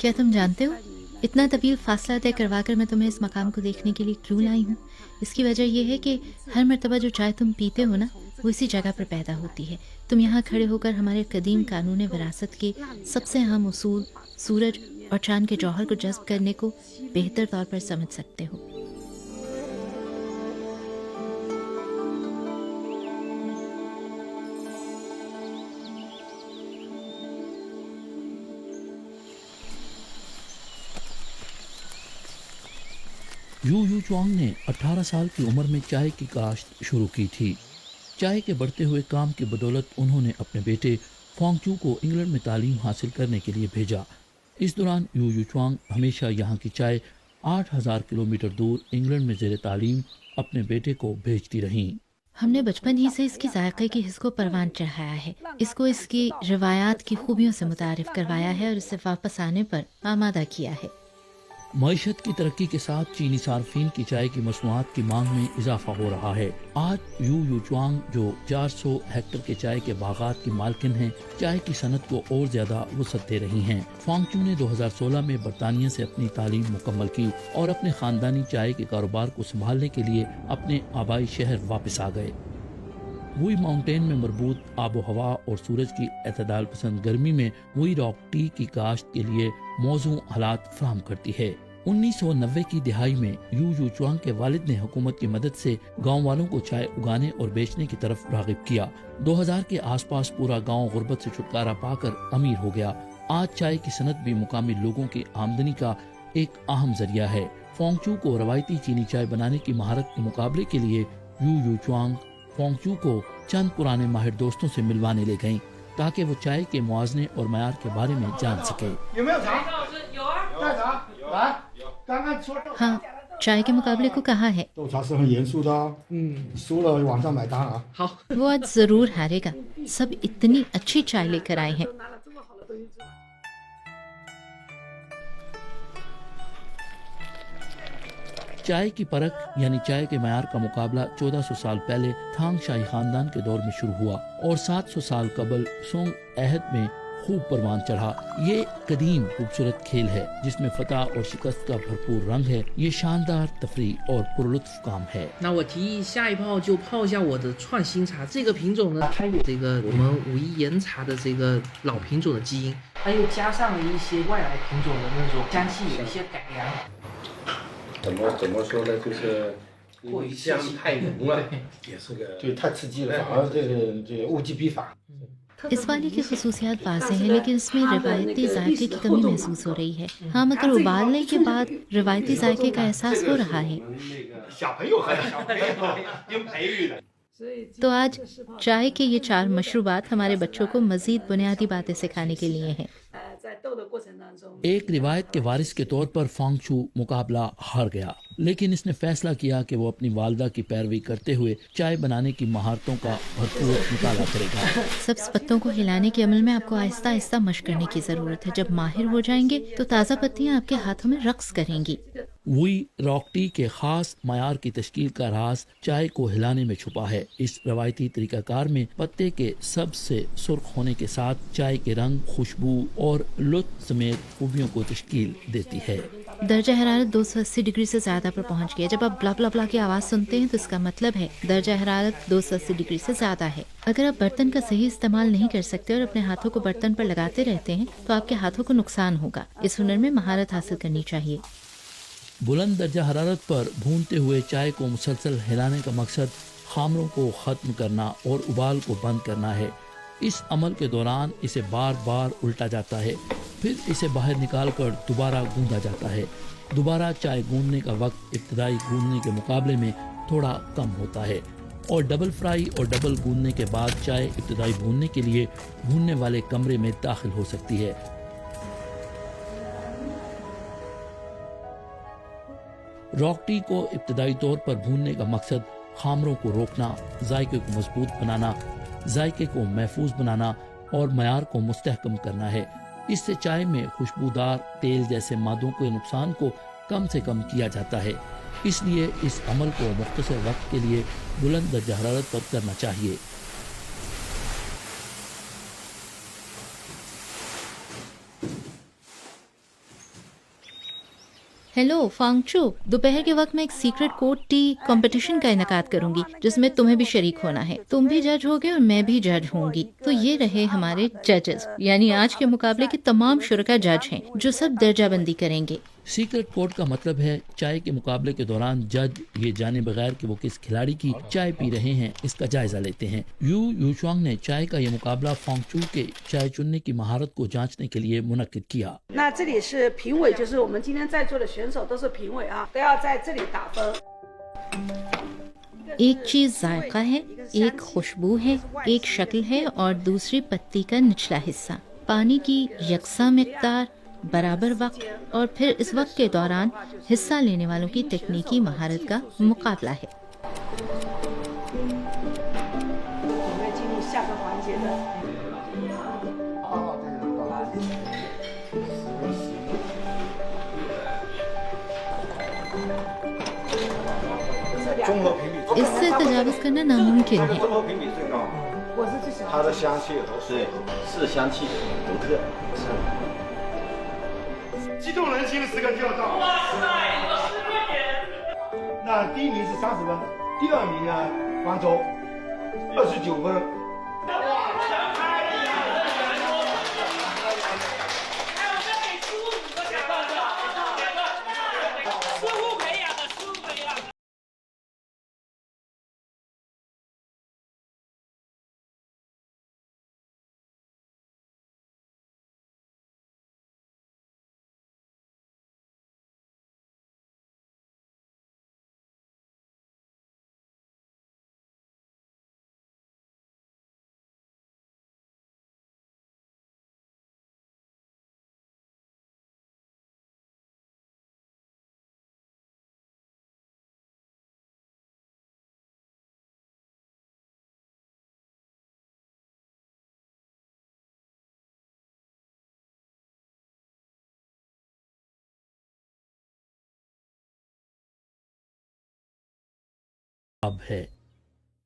क्या तुम जानते हो इतना तवील फासला तय करवा कर मैं तुम्हें इस मकाम को देखने के लिए क्यों लाई हूँ? इसकी वजह यह है कि हर मर्तबा जो चाय तुम पीते हो ना, वो इसी जगह पर पैदा होती है। तुम यहाँ खड़े होकर हमारे कदीम कानून विरासत के सबसे अहम उसूल सूरज और चांद के जौहर को जज्ब करने को बेहतर तौर पर समझ सकते हो। यू यू चुआंग ने 18 साल की उम्र में चाय की काश्त शुरू की थी। चाय के बढ़ते हुए काम की बदौलत उन्होंने अपने बेटे फोंगचू को इंग्लैंड में तालीम हासिल करने के लिए भेजा। इस दौरान यू यू चुआंग हमेशा यहाँ की चाय 8000 किलोमीटर दूर इंग्लैंड में ज़ेरे तालीम अपने बेटे को भेजती रहीं। हमने बचपन ही से इसकी जायके की हिस्स को परवान चढ़ाया है, इसको इसकी रवायात की खूबियों से मुतारिफ करवाया है और इसे वापस आने पर आमादा किया है। मईशत की तरक्की के साथ चीनी सार्फिन की चाय की मसनूआत की मांग में इजाफा हो रहा है। आज यू यू चुआंग जो 400 हेक्टर के चाय के बागात की मालकिन हैं, चाय की सनत को और ज्यादा वसअत दे रही हैं। फोंगचू ने 2016 में बरतानिया से अपनी तालीम मुकम्मल की और अपने खानदानी चाय के कारोबार को संभालने के लिए अपने आबाई शहर वापस आ गए। वुई माउंटेन में मरबूत आबो हवा और सूरज की एतदाल पसंद गर्मी में वुई रॉक टी की काश्त के लिए मौजू हालात फराहम करती है। 1990 की दिहाई में यू यू चुआंग के वालिद ने हुकूमत की मदद से गांव वालों को चाय उगाने और बेचने की तरफ रागिब किया। 2000 के आसपास पूरा गांव गुर्बत से छुटकारा पाकर अमीर हो गया। आज चाय की सनत भी मुकामी लोगों की आमदनी का एक अहम जरिया है। फोंगचू को रवायती चीनी चाय बनाने की महारत के मुकाबले के लिए यू यू चुआंग फोंगचू को चंद पुराने माहिर दोस्तों से मिलवाने ले गईं ताकि वो चाय के मुआवजे और मयार के बारे में जान सके। हाँ, चाय के मुकाबले को कहा है। वो आज जरूर हारेगा, सब इतनी अच्छी चाय लेकर आए हैं। चाय की परख यानी चाय के मयार का मुकाबला 1400 साल पहले थांग शाही खानदान के दौर में शुरू हुआ और 700 साल कबल सोंग अहद में खूब परवान चढ़ा। ये कदीम खूबसूरत खेल है जिसमें फतह और शिकस्त का भरपूर रंग है। ये शानदार तफरीह और पुरलुत्फ काम है। 那我提议下一泡就泡一下我的创新茶。这个品种呢，它有这个我们武夷岩茶的这个老品种的基因，它又加上了一些外来品种的那种香气，有一些改良。怎么说呢？就是过于香太浓了，也是个就太刺激了，反而这个物极必反。 इस वाली की खसूसियात वाज़ेह है, लेकिन इसमें रिवायती जायके की कमी महसूस हो रही है। हाँ, मगर उबालने के बाद रिवायती जायके का एहसास हो रहा है। तो आज चाय के ये 4 मशरूबात हमारे बच्चों को मजीद बुनियादी बातें सिखाने के लिए हैं। एक रिवायत के वारिस के तौर पर फोंगचू मुकाबला हार गया, लेकिन इसने फैसला किया कि वो अपनी वालदा की पैरवी करते हुए चाय बनाने की महारतों का भरपूर मुताला करेगा। सब्ज पत्तों को हिलाने के अमल में आपको आहिस्ता आहिस्ता मशक करने की जरूरत है। जब माहिर हो जाएंगे तो ताज़ा पत्तियां आपके हाथों में रक्स करेंगी। वुई रॉक टी के खास मयार की तश्कील का राज चाय को हिलाने में छुपा है। इस रवायती तरीकाकार में पत्ते के सबसे सुर्ख होने के साथ चाय के रंग, खुशबू और लुत्फ समेत खूबियों को तश्कील देती है। दर्जा हरारत 280 डिग्री से ज़्यादा पर पहुंच गया। जब आप ब्ला ब्ला ब्ला की आवाज़ सुनते हैं तो इसका मतलब है दर्जा हरारत 280 डिग्री से ज़्यादा है। अगर आप बर्तन का सही इस्तेमाल नहीं कर सकते और अपने हाथों को बर्तन पर लगाते रहते हैं तो आपके हाथों को नुकसान होगा। इस हुनर में महारत हासिल करनी चाहिए। बुलंद दर्जा हरारत पर भूनते हुए चाय को मुसलसल हिलाने का मकसद खामरों को ख़त्म करना और उबाल को बंद करना है। इस अमल के दौरान इसे बार बार उल्टा जाता है, फिर इसे बाहर निकालकर दोबारा गूंदा जाता है। दोबारा चाय गूंदने का वक्त इब्तदाई गूंदने के मुकाबले में थोड़ा कम होता है और डबल फ्राई और डबल गूंदने के बाद चाय इब्तदाई भूनने के लिए भूनने वाले कमरे में दाखिल हो सकती है। रॉक टी को इब्तदाई तौर पर भूनने का मकसद खामरों को रोकना, जायके को मजबूत बनाना, जायके को महफूज बनाना और मयार को मुस्तहकम करना है। इससे चाय में खुशबूदार तेल जैसे मादों के नुकसान को कम से कम किया जाता है। इसलिए इस अमल को मुख्तसर वक्त के लिए बुलंद दर्जा हरारत पर करना चाहिए। हेलो फांगचू, दोपहर के वक्त मैं एक सीक्रेट कोड टी कंपटीशन का इनकाद करूंगी जिसमें तुम्हें भी शरीक होना है। तुम भी जज होगे और मैं भी जज होंगी। तो ये रहे हमारे जजेस, यानी आज के मुकाबले के तमाम शुरका जज हैं जो सब दर्जाबंदी करेंगे। सीक्रेट कोड का मतलब है चाय के मुकाबले के दौरान जज ये जाने बगैर कि वो किस खिलाड़ी की चाय पी रहे हैं इसका जायजा लेते हैं। यू यूचुआंग ने चाय का ये मुकाबला फांगचू के चाय चुनने की महारत को जांचने के लिए मुनक्किद किया। 那这里是评委，就是我们今天在座的选手都是评委啊，都要在这里打分。 एक चीज जायका है, एक खुशबू है, एक शक्ल है और दूसरी पत्ती का निचला हिस्सा। पानी की यकसा मिकदार, बराबर वक्त और फिर इस वक्त के दौरान हिस्सा लेने वालों की तकनीकी महारत का मुकाबला है। 准备进入下个环节的。 综合评比， इससे तजावुज़ करना नामुमकिन है। 综合评比最高，我是最喜欢。它的香气都是香气独特。激动人心是个调查。哇塞，有10个点。那第一名是30分，第二名呢，方舟29分。 अब है